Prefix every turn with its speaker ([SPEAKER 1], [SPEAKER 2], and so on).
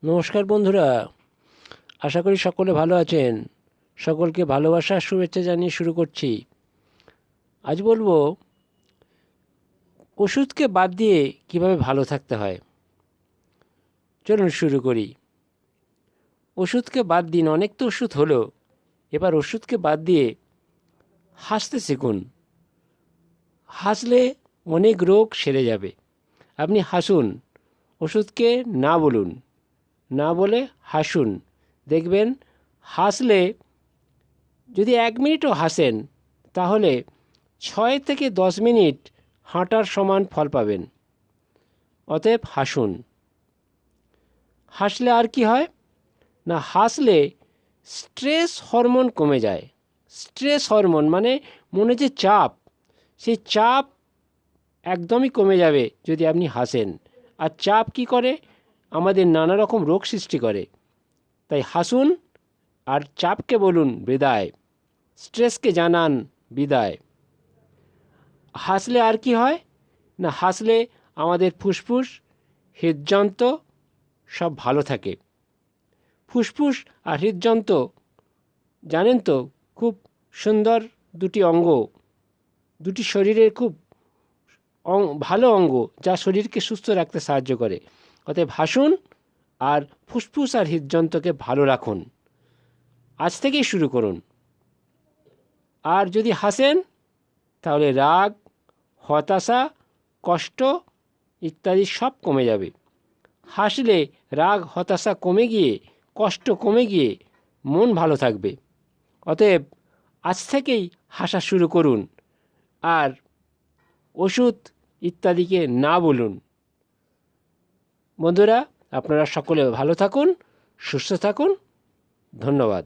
[SPEAKER 1] নমস্কার বন্ধুরা, আশা করি সকলে ভালো আছেন। সকলকে ভালোবাসা শুভেচ্ছা জানিয়ে শুরু করছি। আজ বলবো ওষুধকে বাদ দিয়ে কিভাবে ভালো থাকতে হয়। চলুন শুরু করি। ওষুধকে বাদ দিন, অনেক তো ওষুধ হলো, এবার ওষুধকে বাদ দিয়ে হাসতে শিখুন। হাসলে অনেক রোগ সেরে যাবে। আপনি হাসুন, ওষুধকে না বলুন, না বলে হাসুন। দেখবেন হাসলে, যদি 1 মিনিটও হাসেন, তাহলে 6 থেকে 10 মিনিট হাঁটার সমান ফল পাবেন। অতএব হাসুন। হাসলে আর কি হয় না, হাসলে স্ট্রেস হরমোন কমে যায়। স্ট্রেস হরমোন মানে মনে যে চাপ, সেই চাপ একদমই কমে যাবে যদি আপনি হাসেন। আর চাপ কি করে? আমাদের নানা রকম রোগ সৃষ্টি করে। তাই হাসুন, আর চাপকে বলুন বিদায়, স্ট্রেসকে জানান বিদায়। হাসলে আর কি হয় না, হাসলে আমাদের ফুসফুস, হৃদযন্ত্র সব ভালো থাকে। ফুসফুস আর হৃদযন্ত্র জানেন তো, খুব সুন্দর দুটি অঙ্গ, দুটি শরীরের খুব ভালো অঙ্গ, যা শরীরকে সুস্থ রাখতে সাহায্য করে। অতএব হাসুন আর ফুসফুস আর হৃদযন্ত্রকে ভালো রাখুন। আজ থেকেই শুরু করুন। আর যদি হাসেন, তাহলে রাগ, হতাশা, কষ্ট ইত্যাদি সব কমে যাবে। হাসলে রাগ হতাশা কমে গিয়ে, কষ্ট কমে গিয়ে মন ভালো থাকবে। অতএব আজ থেকেই হাসা শুরু করুন, আর ওষুধ ইত্যাদিকে না বলুন। বন্ধুরা, আপনারা সকলে ভালো থাকুন, সুস্থ থাকুন। ধন্যবাদ।